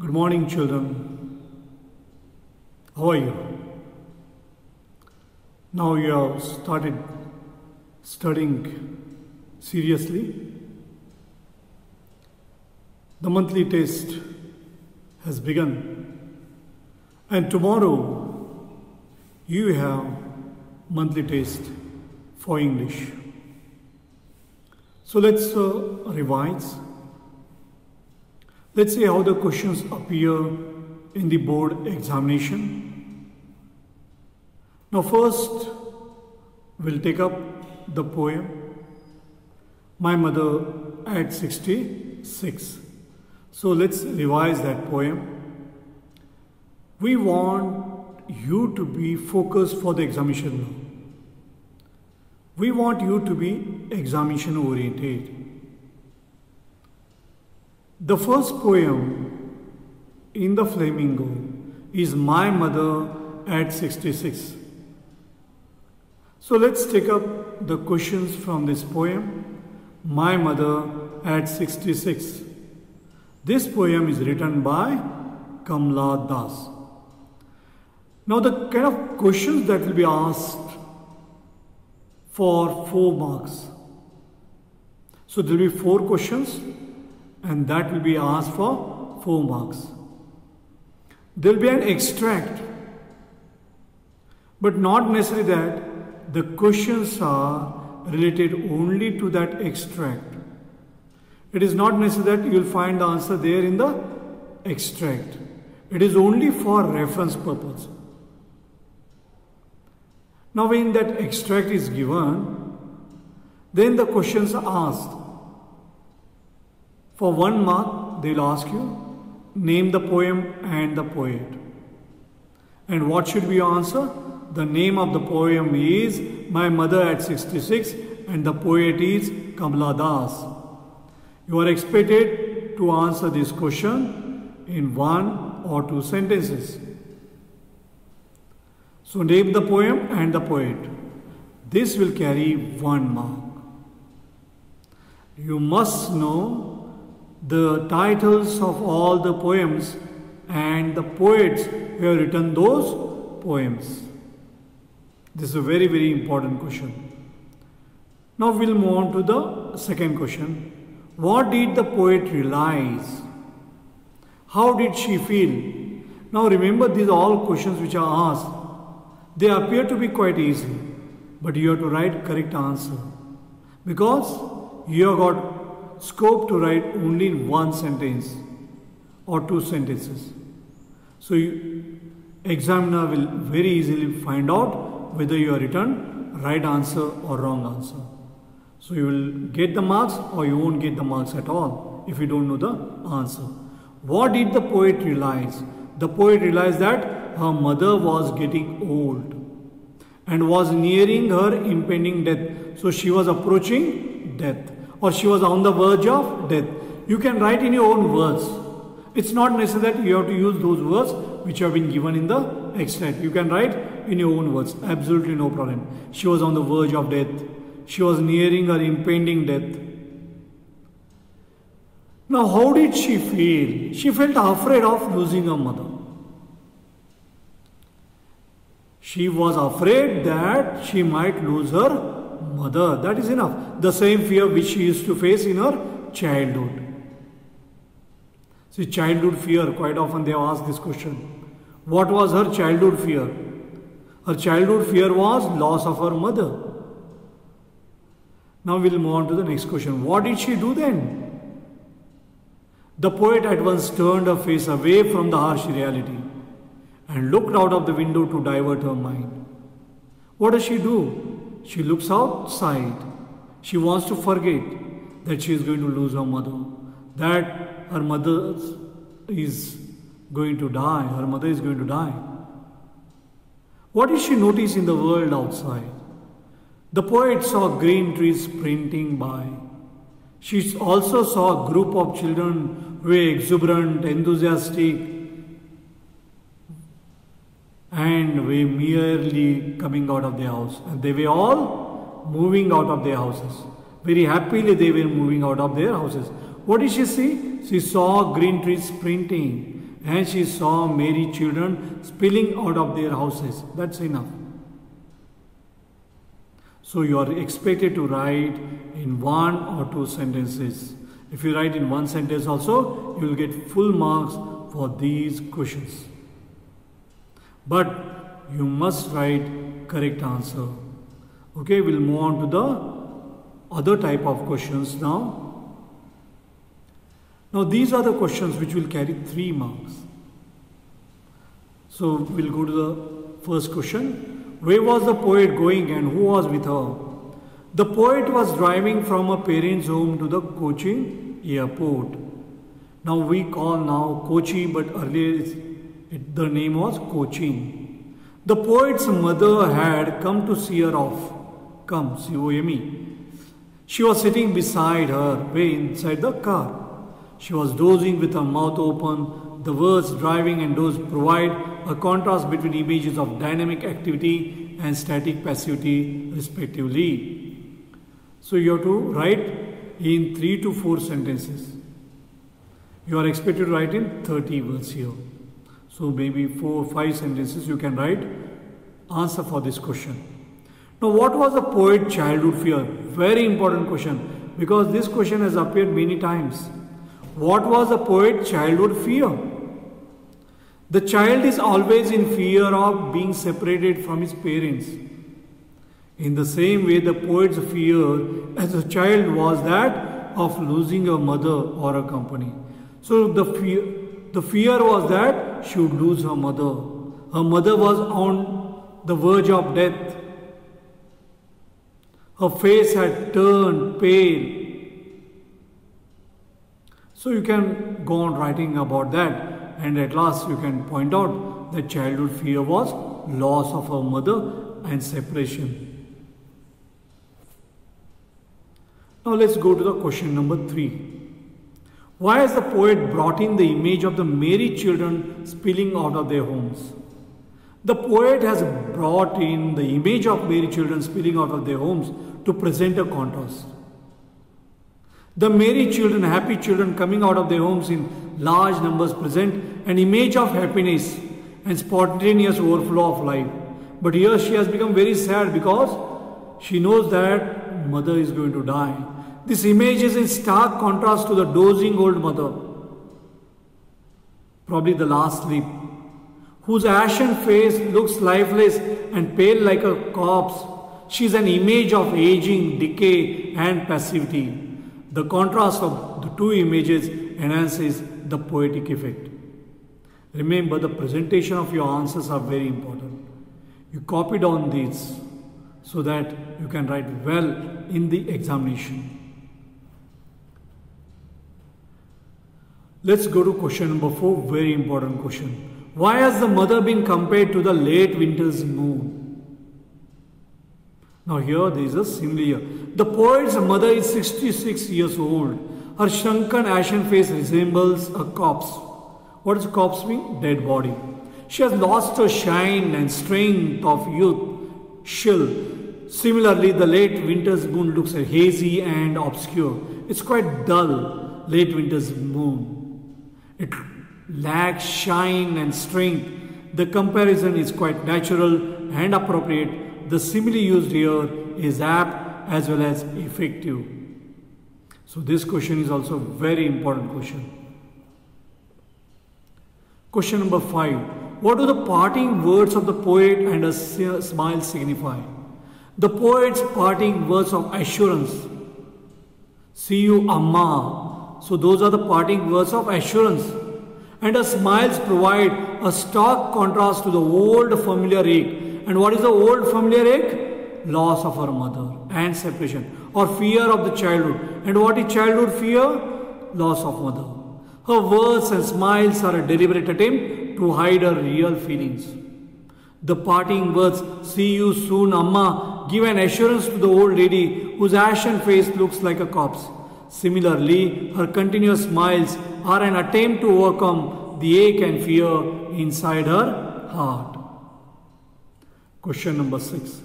Good morning, children. How are you? Now you have started studying seriously. The monthly test has begun, and tomorrow you have monthly test for English. So let's revise. Let's see how the questions appear in the board examination. Now first, we'll take up the poem, My Mother at 66. So let's revise that poem. We want you to be focused for the examination now. We want you to be examination oriented. The first poem in the Flamingo is My Mother at 66. So let's take up the questions from this poem, My Mother at 66. This poem is written by Kamla Das. Now the kind of questions that will be asked for 4 marks. So there will be 4 questions and that will be asked for 4 marks. There will be an extract, but not necessarily that the questions are related only to that extract. It is not necessary that you will find the answer there in the extract. It is only for reference purpose. Now when that extract is given, then the questions are asked. For 1 mark, they will ask you, name the poem and the poet. And what should be your answer? The name of the poem is My Mother at 66 and the poet is Kamla Das. You are expected to answer this question in 1 or 2 sentences. So name the poem and the poet. This will carry 1 mark. You must know the titles of all the poems and the poets who have written those poems. This is a very, very important question. Now we'll move on to the second question. What did the poet realize? How did she feel? Now remember, these are all questions which are asked. They appear to be quite easy, but you have to write correct answer because you have got scope to write only in 1 sentence or 2 sentences. So examiner will very easily find out whether you have written right answer or wrong answer. So you will get the marks or you won't get the marks at all if you don't know the answer. What did the poet realize? The poet realized that her mother was getting old and was nearing her impending death. So she was approaching death, or she was on the verge of death. You can write in your own words. It's not necessary that you have to use those words which have been given in the extract. You can write in your own words. Absolutely no problem. She was on the verge of death. She was nearing her impending death. Now how did she feel? She felt afraid of losing her mother. She was afraid that she might lose her mother. That is enough. The same fear which she used to face in her childhood. See, childhood fear, quite often they have asked this question. What was her childhood fear? Her childhood fear was loss of her mother. Now we will move on to the next question. What did she do then? The poet at once turned her face away from the harsh reality and looked out of the window to divert her mind. What does she do? She looks outside. She wants to forget that she is going to lose her mother, that her mother is going to die. Her mother is going to die. What did she notice in the world outside? The poet saw green trees sprinting by. She also saw a group of children who were exuberant, enthusiastic, and were merely coming out of their house. And they were all moving out of their houses. Very happily they were moving out of their houses. What did she see? She saw green trees sprinting and she saw merry children spilling out of their houses. That's enough. So you are expected to write in 1 or 2 sentences. If you write in 1 sentence also, you will get full marks for these questions. But you must write correct answer. Okay, we'll move on to the other type of questions now. Now these are the questions which will carry 3 marks. So we'll go to the first question. Where was the poet going and who was with her? The poet was driving from her parents' home to the Cochin airport. Now we call now Kochi, but earlier the name was Cochin. The poet's mother had come to see her off. Come, C-O-M-E. She was sitting beside her, way inside the car. She was dozing with her mouth open. The words driving and doze provide a contrast between images of dynamic activity and static passivity respectively. So you have to write in 3 to 4 sentences. You are expected to write in 30 words here. So maybe 4 or 5 sentences you can write answer for this question. Now what was the poet's childhood fear? Very important question, because this question has appeared many times. What was the poet's childhood fear? The child is always in fear of being separated from his parents. In the same way, the poet's fear as a child was that of losing a mother or a company. So the fear was that she would lose her mother. Her mother was on the verge of death. Her face had turned pale. So you can go on writing about that, and at last you can point out that childhood fear was loss of her mother and separation. Now let's go to the question number 3. Why has the poet brought in the image of the merry children spilling out of their homes? The poet has brought in the image of merry children spilling out of their homes to present a contrast. The merry children, happy children coming out of their homes in large numbers present an image of happiness and spontaneous overflow of life. But here she has become very sad because she knows that mother is going to die. This image is in stark contrast to the dozing old mother, probably the last sleep, whose ashen face looks lifeless and pale like a corpse. She is an image of aging, decay and passivity. The contrast of the 2 images enhances the poetic effect. Remember, the presentation of your answers are very important. You copy down these so that you can write well in the examination. Let's go to question number 4, very important question. Why has the mother been compared to the late winter's moon? Now here there is a simile. The poet's mother is 66 years old. Her shrunken ashen face resembles a corpse. What does corpse mean? Dead body. She has lost her shine and strength of youth. Similarly, the late winter's moon looks hazy and obscure. It's quite dull, late winter's moon. It lacks shine and strength. The comparison is quite natural and appropriate. The simile used here is apt as well as effective. So this question is also a very important question. Question number 5. What do the parting words of the poet and a smile signify? The poet's parting words of assurance. See you, Amma. So those are the parting words of assurance. And her smiles provide a stark contrast to the old familiar ache. And what is the old familiar ache? Loss of her mother and separation, or fear of the childhood. And what is childhood fear? Loss of mother. Her words and smiles are a deliberate attempt to hide her real feelings. The parting words, see you soon, Amma, give an assurance to the old lady whose ashen face looks like a corpse. Similarly, her continuous smiles are an attempt to overcome the ache and fear inside her heart. Question number 6.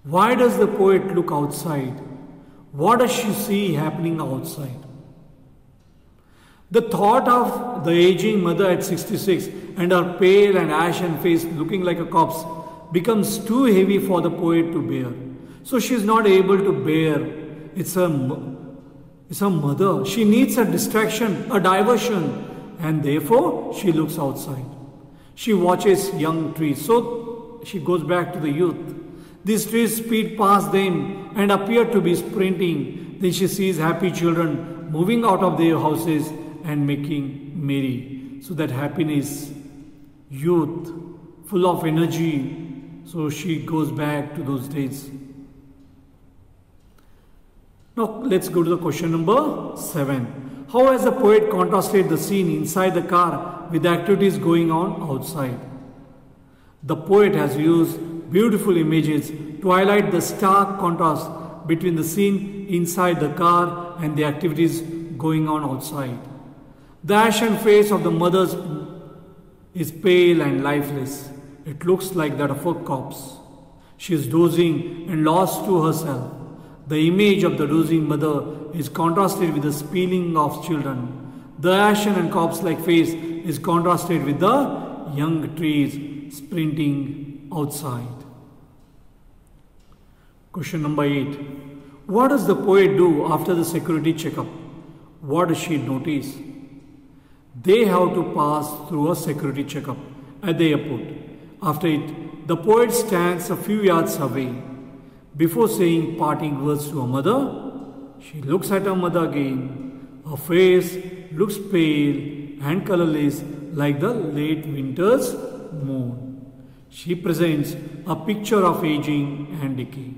Why does the poet look outside? What does she see happening outside? The thought of the aging mother at 66 and her pale and ashen face looking like a corpse becomes too heavy for the poet to bear. So she is not able to bear. It's her mother. She needs a distraction, a diversion, and therefore she looks outside. She watches young trees. So she goes back to the youth. These trees speed past them and appear to be sprinting. Then she sees happy children moving out of their houses and making merry. So that happiness, youth, full of energy. So she goes back to those days. Now let's go to the question number 7. How has the poet contrasted the scene inside the car with the activities going on outside? The poet has used beautiful images to highlight the stark contrast between the scene inside the car and the activities going on outside. The ashen face of the mother is pale and lifeless. It looks like that of a corpse. She is dozing and lost to herself. The image of the dozing mother is contrasted with the spilling of children. The ashen and corpse-like face is contrasted with the young trees sprinting outside. Question number 8. What does the poet do after the security checkup? What does she notice? They have to pass through a security checkup at the airport. After it, the poet stands a few yards away. Before saying parting words to her mother, she looks at her mother again. Her face looks pale and colorless like the late winter's moon. She presents a picture of aging and decay.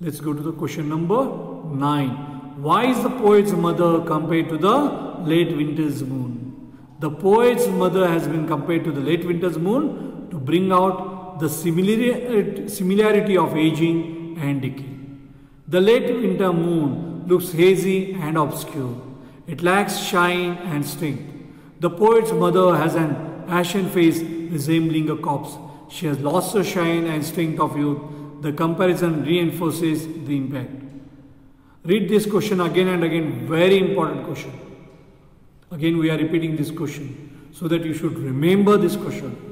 Let's go to the question number 9. Why is the poet's mother compared to the late winter's moon? The poet's mother has been compared to the late winter's moon to bring out the similarity of aging and decay. The late winter moon looks hazy and obscure. It lacks shine and strength. The poet's mother has an ashen face resembling a corpse. She has lost the shine and strength of youth. The comparison reinforces the impact. Read this question again and again. Very important question. Again we are repeating this question so that you should remember this question.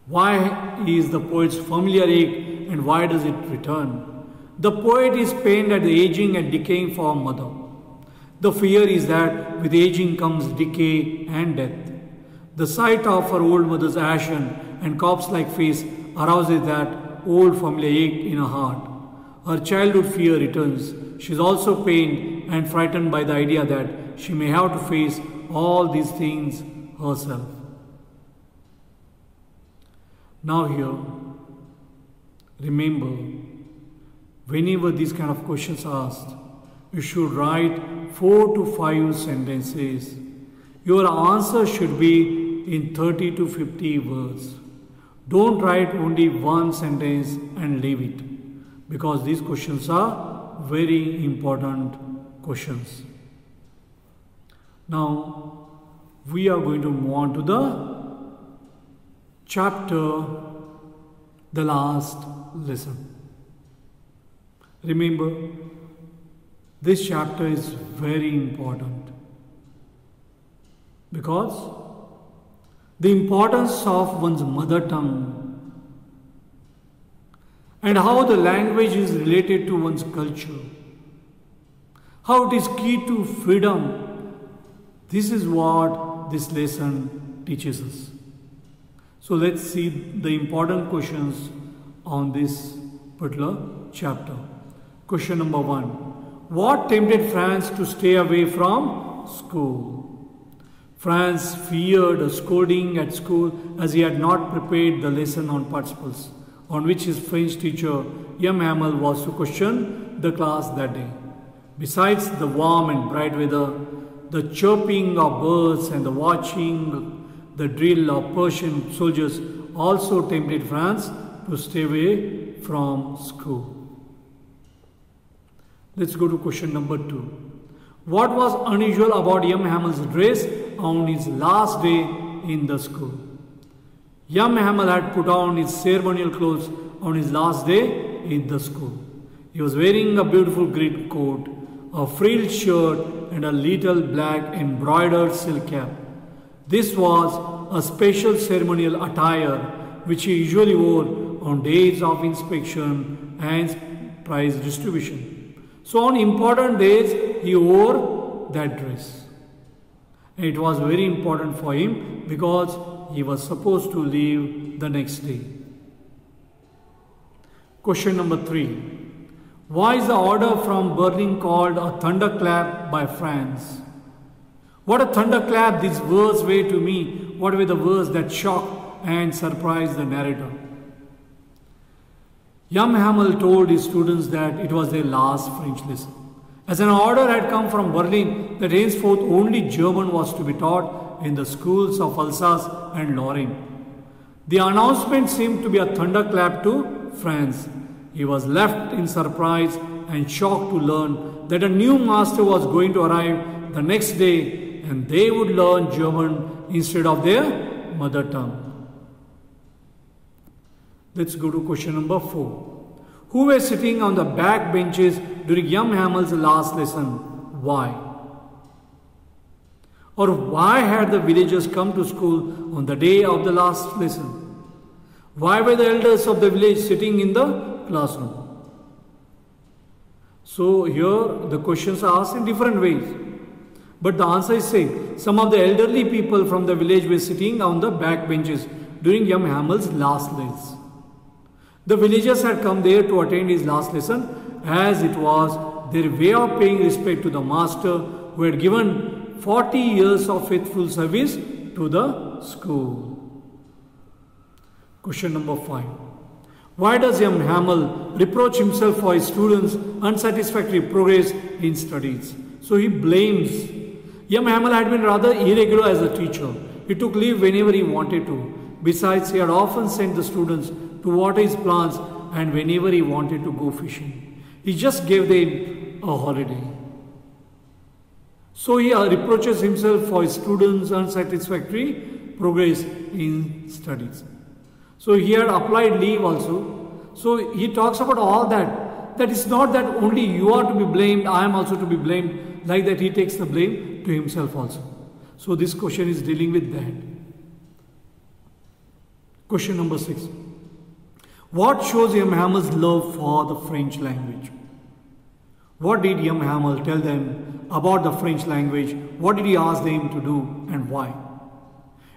Why is the poet's familiar ache and why does it return? The poet is pained at the aging and decaying for her mother. The fear is that with aging comes decay and death. The sight of her old mother's ashen and corpse-like face arouses that old familiar ache in her heart. Her childhood fear returns. She is also pained and frightened by the idea that she may have to face all these things herself. Now here, remember, whenever these kind of questions are asked, you should write 4 to 5 sentences. Your answer should be in 30 to 50 words. Don't write only one sentence and leave it, because these questions are very important questions. Now, we are going to move on to the chapter, the last lesson. Remember, this chapter is very important because the importance of one's mother tongue and how the language is related to one's culture, how it is key to freedom. This is what this lesson teaches us. So let's see the important questions on this particular chapter. Question number 1. What tempted Franz to stay away from school? Franz feared a scolding at school as he had not prepared the lesson on participles, on which his French teacher M. Hamel was to question the class that day. Besides the warm and bright weather, the chirping of birds and the watching the drill of Persian soldiers also tempted Franz to stay away from school. Let's go to question number 2. What was unusual about M. Hamel's dress on his last day in the school? M. Hamel had put on his ceremonial clothes on his last day in the school. He was wearing a beautiful green coat, a frilled shirt, and a little black embroidered silk cap. This was a special ceremonial attire which he usually wore on days of inspection and prize distribution. So on important days, he wore that dress. And it was very important for him because he was supposed to leave the next day. Question number 3. Why is the order from Berlin called a thunderclap by France? What a thunderclap these words were to me. What were the words that shocked and surprised the narrator? Jan Hamel told his students that it was their last French lesson. As an order had come from Berlin that henceforth only German was to be taught in the schools of Alsace and Lorraine. The announcement seemed to be a thunderclap to France. He was left in surprise and shocked to learn that a new master was going to arrive the next day and they would learn German instead of their mother tongue. Let's go to question number 4. Who were sitting on the back benches during Jan Hamel's last lesson? Why? Or why had the villagers come to school on the day of the last lesson? Why were the elders of the village sitting in the classroom? So here the questions are asked in different ways. But the answer is same. Some of the elderly people from the village were sitting on the back benches during Jan Hamel's last lesson. The villagers had come there to attend his last lesson as it was their way of paying respect to the master who had given 40 years of faithful service to the school. Question number 5. Why does Jan Hamel reproach himself for his students' unsatisfactory progress in studies? So he blames. Jan Hamel had been rather irregular as a teacher. He took leave whenever he wanted to. Besides, he had often sent the students to water his plants and whenever he wanted to go fishing. He just gave them a holiday. So he reproaches himself for his students' unsatisfactory progress in studies. So he had applied leave also. So he talks about all that. That it's not that only you are to be blamed, I am also to be blamed. Like that he takes the blame to himself also. So this question is dealing with that. Question number 6. What shows Jan Hamel's love for the French language? What did Jan Hamel tell them about the French language? What did he ask them to do and why?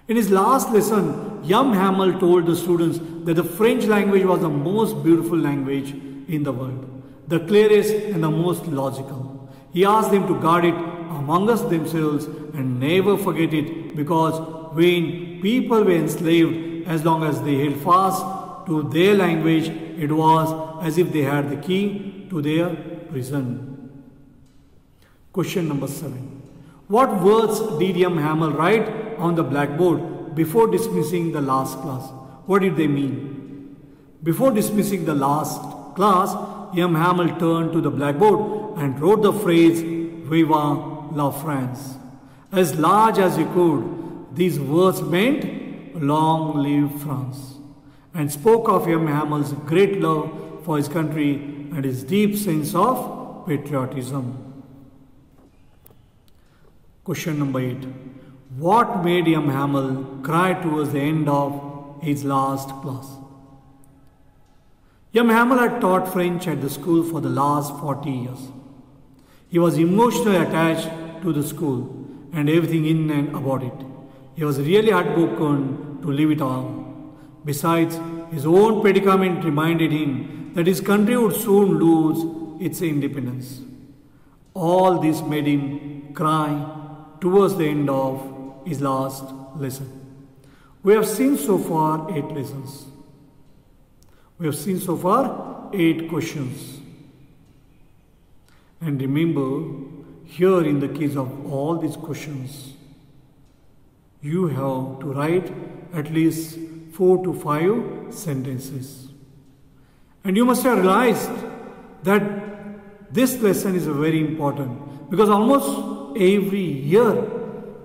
In his last lesson, Jan Hamel told the students that the French language was the most beautiful language in the world, the clearest and the most logical. He asked them to guard it amongst themselves and never forget it because when people were enslaved, as long as they held fast to their language, it was as if they had the key to their prison. Question number 7. What words did Jan Hamel write on the blackboard before dismissing the last class? What did they mean? Before dismissing the last class, Jan Hamel turned to the blackboard and wrote the phrase Viva la France. As large as he could, these words meant Long live France, and spoke of Jan Hamel's great love for his country and his deep sense of patriotism. Question number 8. What made Jan Hamel cry towards the end of his last class? Jan Hamel had taught French at the school for the last 40 years. He was emotionally attached to the school and everything in and about it. He was really heartbroken to leave it all. Besides, his own predicament reminded him that his country would soon lose its independence. All this made him cry towards the end of his last lesson. We have seen so far 8 lessons. We have seen so far 8 questions. And remember, here in the case of all these questions, you have to write at least 4 to 5 sentences. And you must have realized that this lesson is very important because almost every year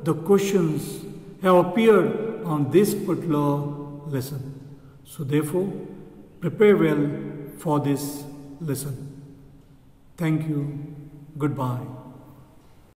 the questions have appeared on this particular lesson. So therefore, prepare well for this lesson. Thank you. Goodbye.